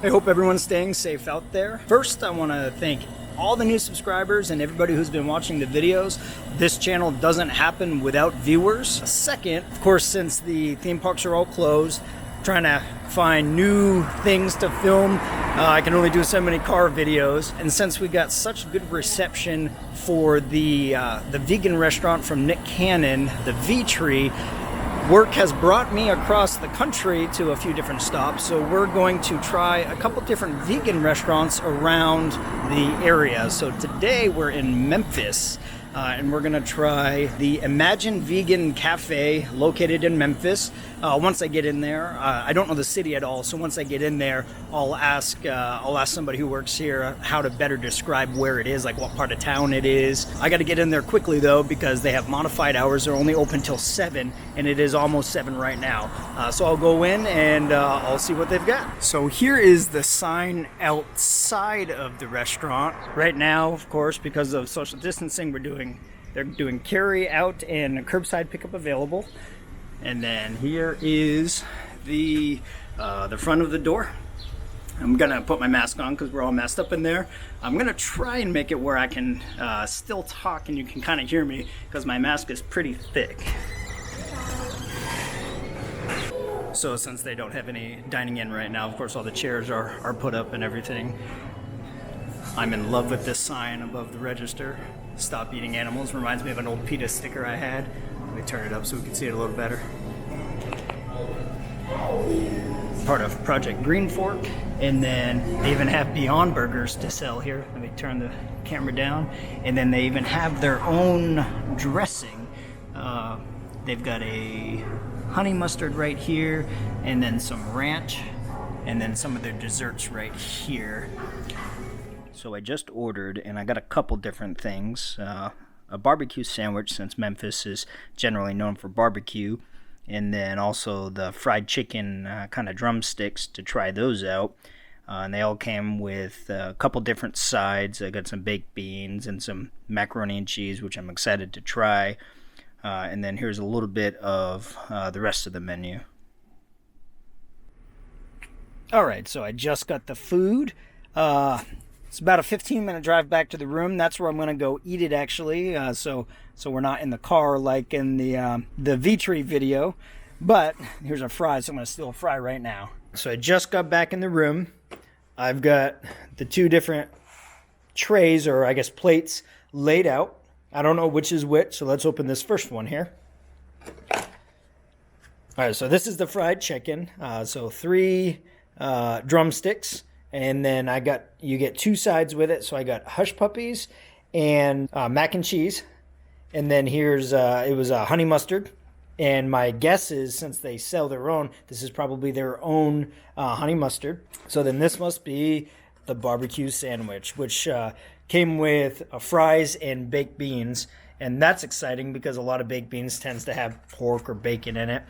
I hope everyone's staying safe out there. First, I want to thank all the new subscribers and everybody who's been watching the videos. This channel doesn't happen without viewers. Second, of course, since the theme parks are all closed, trying to find new things to film. I can only do so many car videos, and since we got such good reception for the vegan restaurant from Nick Cannon, the V-Tree, work has brought me across the country to a few different stops, so we're going to try a couple different vegan restaurants around the area. So today we're in Memphis, and we're gonna try the Imagine Vegan Cafe located in Memphis. Once I get in there, I don't know the city at all, so once I get in there, I'll ask somebody who works here how to better describe where it is, like what part of town it is. I got to get in there quickly though, because they have modified hours. They're only open till 7, and it is almost 7 right now. So I'll go in and I'll see what they've got. So here is the sign outside of the restaurant. Right now, of course, because of social distancing, they're doing carry out and curbside pickup available. And then here is the front of the door. I'm gonna put my mask on because we're all messed up in there. I'm gonna try and make it where I can still talk and you can kind of hear me because my mask is pretty thick. So since they don't have any dining in right now, of course all the chairs are put up and everything. I'm in love with this sign above the register. Stop eating animals. Reminds me of an old PETA sticker I had. Let me turn it up so we can see it a little better. Part of Project Green Fork. And then they even have Beyond Burgers to sell here. Let me turn the camera down. And then they even have their own dressing. They've got a honey mustard right here, and then some ranch, and then some of their desserts right here. So I just ordered, and I got a couple different things. A barbecue sandwich, since Memphis is generally known for barbecue, and then also the fried chicken kind of drumsticks to try those out. And they all came with a couple different sides. I got some baked beans and some macaroni and cheese, which I'm excited to try. And then here's a little bit of the rest of the menu. All right, so I just got the food. It's about a 15-minute drive back to the room. That's where I'm going to go eat it, actually. So we're not in the car like in the V-Tree video. But here's our fries. So I'm going to steal a fry right now. So I just got back in the room. I've got the two different trays, or I guess plates, laid out. I don't know which is which, so let's open this first one here. All right, so this is the fried chicken. So 3 drumsticks. And then you get 2 sides with it. So I got hush puppies and mac and cheese. And then here's, it was honey mustard. And my guess is, since they sell their own, this is probably their own honey mustard. So then this must be the barbecue sandwich, which came with fries and baked beans. And that's exciting because a lot of baked beans tends to have pork or bacon in it.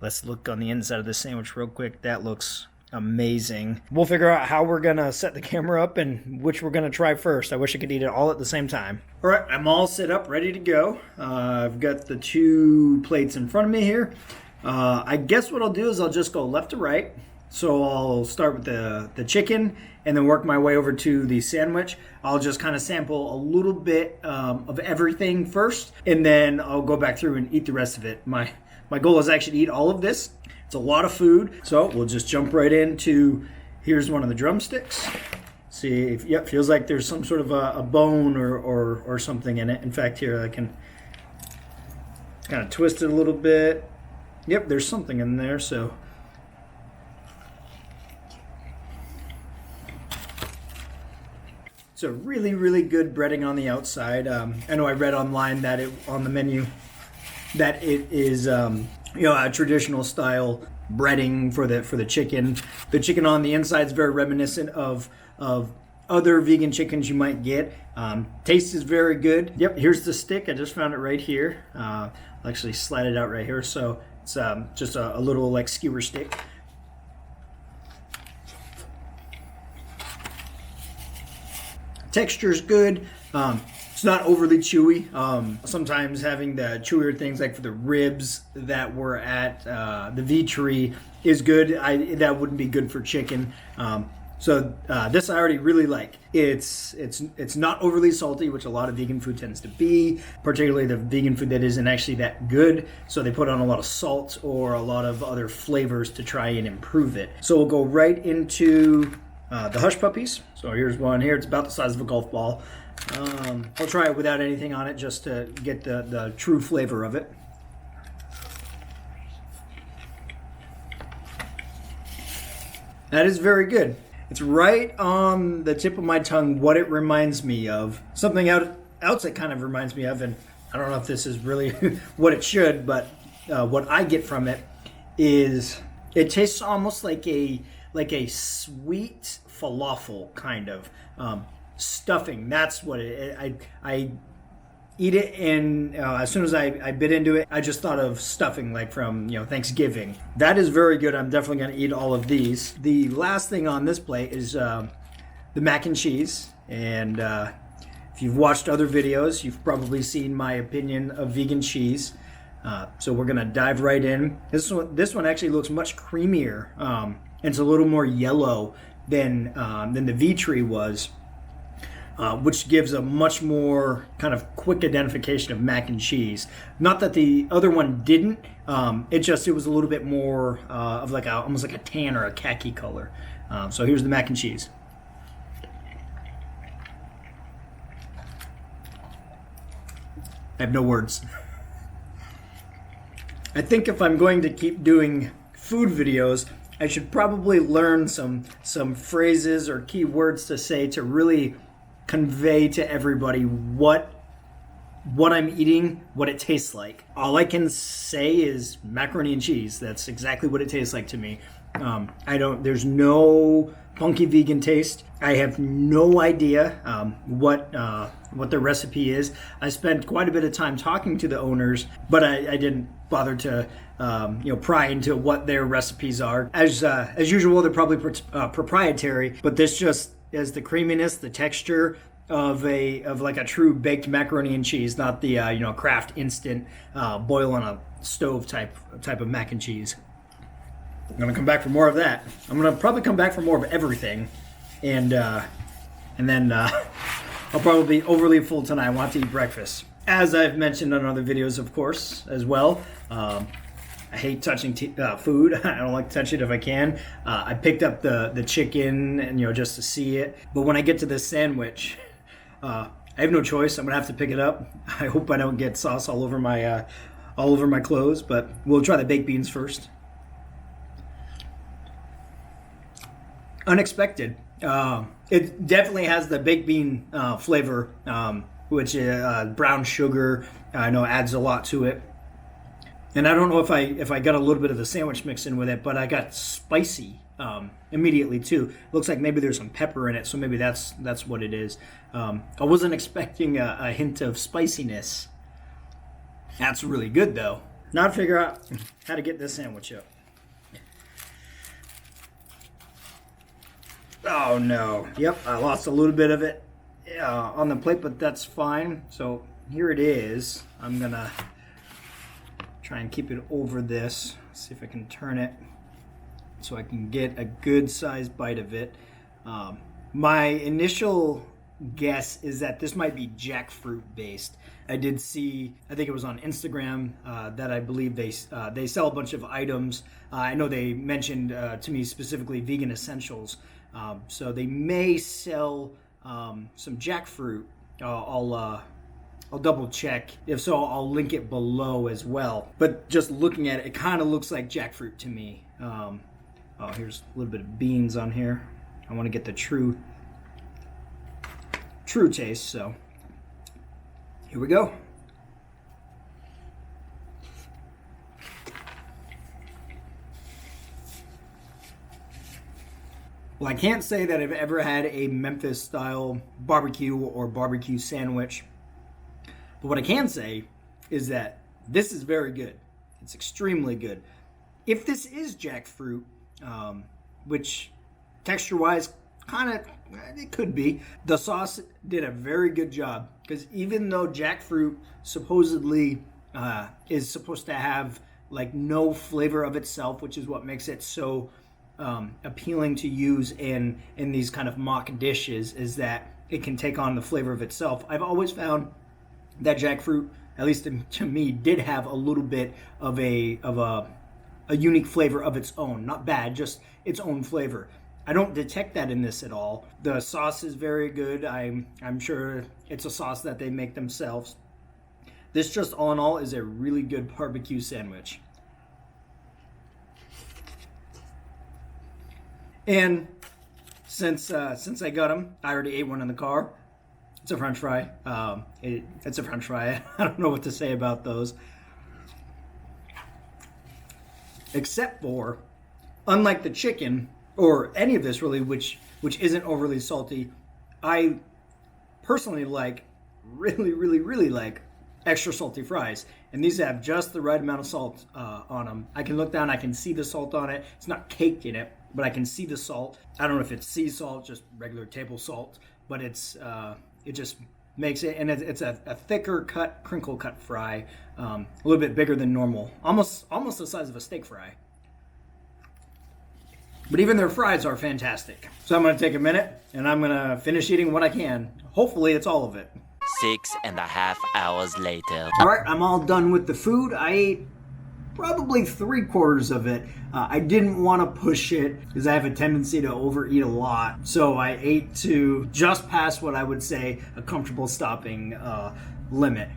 Let's look on the inside of the sandwich real quick. That looks amazing. We'll figure out how we're gonna set the camera up and which we're gonna try first. I wish I could eat it all at the same time. All right, I'm all set up, ready to go. I've got the 2 plates in front of me here. I guess what I'll do is I'll just go left to right. So I'll start with the chicken and then work my way over to the sandwich. I'll just kind of sample a little bit of everything first, and then I'll go back through and eat the rest of it. My goal is actually to eat all of this. It's a lot of food, so we'll just jump right into, here's one of the drumsticks. See, if, yep, feels like there's some sort of a bone or something in it. In fact, here I can kind of twist it a little bit. Yep, there's something in there, so. So really, really good breading on the outside. I know I read online that on the menu that it is a traditional style breading for the chicken. The chicken on the inside is very reminiscent of other vegan chickens you might get. Taste is very good. Yep, here's the stick. I just found it right here. I'll actually slide it out right here. So it's just a little like skewer stick. Texture's good. It's not overly chewy. Sometimes having the chewier things, like for the ribs that were at the V-Tree, is good. That wouldn't be good for chicken. So this I already really like. It's not overly salty, which a lot of vegan food tends to be, particularly the vegan food that isn't actually that good. So they put on a lot of salt or a lot of other flavors to try and improve it. So we'll go right into the Hush Puppies. So here's one here. It's about the size of a golf ball. I'll try it without anything on it just to get the true flavor of it. That is very good. It's right on the tip of my tongue what it reminds me of. Something else it kind of reminds me of, and I don't know if this is really what it should, but what I get from it is it tastes almost like a sweet falafel kind of stuffing. That's what I eat it, and as soon as I bit into it, I just thought of stuffing like from Thanksgiving. That is very good. I'm definitely going to eat all of these. The last thing on this plate is the mac and cheese, and if you've watched other videos, you've probably seen my opinion of vegan cheese. So we're going to dive right in. This one actually looks much creamier. It's a little more yellow than the V-Tree was. Which gives a much more kind of quick identification of mac and cheese. Not that the other one didn't. It was a little bit more of almost like a tan or a khaki color. So here's the mac and cheese. I have no words. I think if I'm going to keep doing food videos, I should probably learn some phrases or key words to say to really convey to everybody what I'm eating, what it tastes like. All I can say is macaroni and cheese. That's exactly what it tastes like to me. There's no funky vegan taste. I have no idea what the recipe is. I spent quite a bit of time talking to the owners, but I didn't bother to pry into what their recipes are. As usual, they're probably proprietary, but this just is the creaminess, the texture of like a true baked macaroni and cheese, not the Kraft instant boil on a stove type of mac and cheese. I'm gonna come back for more of that. I'm gonna probably come back for more of everything, and then I'll probably be overly full tonight. I want to eat breakfast, as I've mentioned on other videos, of course, as well. I hate touching food. I don't like to touch it if I can. I picked up the chicken and just to see it. But when I get to this sandwich, I have no choice. I'm gonna have to pick it up. I hope I don't get sauce all over my clothes. But we'll try the baked beans first. Unexpected. It definitely has the baked bean flavor, which brown sugar I know adds a lot to it. And I don't know if I got a little bit of the sandwich mixed in with it, but I got spicy immediately too. Looks like maybe there's some pepper in it, so maybe that's what it is. I wasn't expecting a hint of spiciness. That's really good though. Now to figure out how to get this sandwich up. Oh no. Yep, I lost a little bit of it on the plate, but that's fine. So here it is. I'm gonna try and keep it over this. See if I can turn it so I can get a good sized bite of it. My initial guess is that this might be jackfruit based. I did see, I think it was on Instagram, that I believe they sell a bunch of items. I know they mentioned to me specifically vegan essentials. So they may sell some jackfruit. I'll double check. If so, I'll link it below as well. But just looking at it, it kind of looks like jackfruit to me. Here's a little bit of beans on here. I want to get the true taste, so here we go. Well, I can't say that I've ever had a Memphis style barbecue or barbecue sandwich. But what I can say is that this is very good. It's extremely good. If this is jackfruit, which texture-wise, kind of, it could be. The sauce did a very good job. Because even though jackfruit supposedly is supposed to have like no flavor of itself, which is what makes it so appealing to use in these kind of mock dishes, is that it can take on the flavor of itself. I've always found that jackfruit, at least to me, did have a little bit of a unique flavor of its own. Not bad, just its own flavor. I don't detect that in this at all. The sauce is very good. I'm sure it's a sauce that they make themselves. This just all in all is a really good barbecue sandwich. And since I got them, I already ate one in the car. It's a French fry. It's a French fry. I don't know what to say about those. Except for, unlike the chicken, or any of this really, which isn't overly salty, I personally really like extra salty fries. And these have just the right amount of salt on them. I can look down, I can see the salt on it. It's not caked in it, but I can see the salt. I don't know if it's sea salt, just regular table salt, but it just makes it, and it's a thicker cut, crinkle cut fry, a little bit bigger than normal, almost the size of a steak fry. But even their fries are fantastic. So I'm gonna take a minute and I'm gonna finish eating what I can. Hopefully it's all of it. 6.5 hours later. All right, I'm all done with the food. I ate probably 3/4 of it. I didn't want to push it because I have a tendency to overeat a lot. So I ate to just past what I would say a comfortable stopping limit.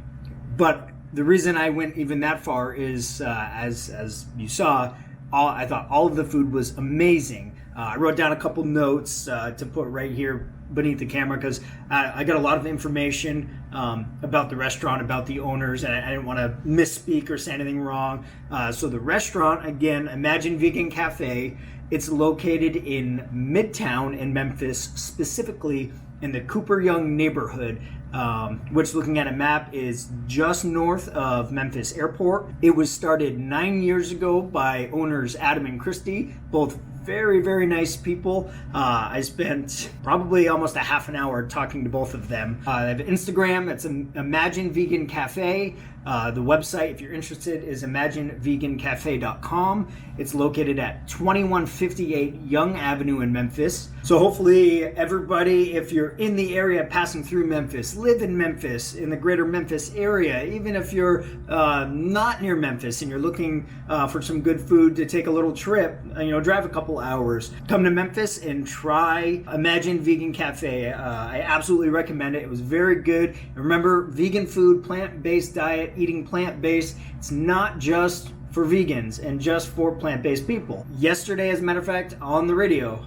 But the reason I went even that far is, as you saw, I thought all of the food was amazing. I wrote down a couple notes to put right here beneath the camera because I got a lot of information about the restaurant, about the owners, and I didn't want to misspeak or say anything wrong. So the restaurant, again, Imagine Vegan Cafe, it's located in Midtown in Memphis, specifically in the Cooper Young neighborhood, which, looking at a map, is just north of Memphis Airport. It was started 9 years ago by owners Adam and Kristie, both very, very nice people. I spent probably almost a half an hour talking to both of them. They have Instagram, it's Imagine Vegan Cafe. The website, if you're interested, is imaginevegancafe.com. It's located at 2158 Young Avenue in Memphis. So hopefully everybody, if you're in the area passing through Memphis, live in Memphis, in the greater Memphis area, even if you're not near Memphis and you're looking for some good food to take a little trip, drive a couple hours, come to Memphis and try Imagine Vegan Cafe. I absolutely recommend it. It was very good. And remember, vegan food, plant-based diet, eating plant-based, it's not just for vegans and just for plant-based people. Yesterday, as a matter of fact, on the radio,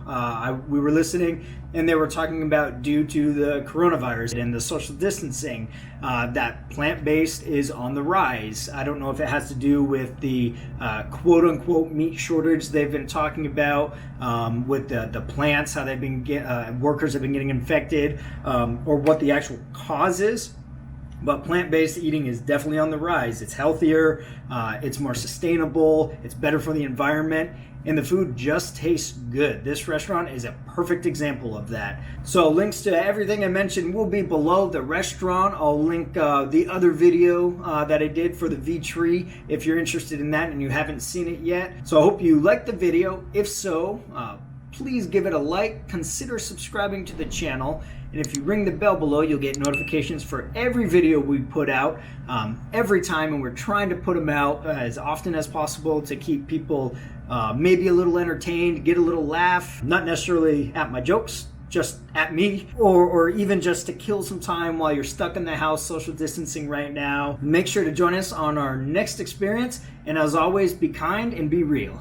we were listening and they were talking about, due to the coronavirus and the social distancing, that plant-based is on the rise. I don't know if it has to do with the quote-unquote meat shortage they've been talking about, with the plants, how they've been workers have been getting infected, or what the actual cause is. But plant-based eating is definitely on the rise. It's healthier, it's more sustainable, it's better for the environment, and the food just tastes good. This restaurant is a perfect example of that. So links to everything I mentioned will be below the restaurant. I'll link the other video that I did for the V-Tree if you're interested in that and you haven't seen it yet. So I hope you liked the video. If so, please give it a like, consider subscribing to the channel, and if you ring the bell below, you'll get notifications for every video we put out every time, and we're trying to put them out as often as possible to keep people maybe a little entertained, get a little laugh, not necessarily at my jokes, just at me, or even just to kill some time while you're stuck in the house social distancing right now. Make sure to join us on our next experience, and as always, be kind and be real.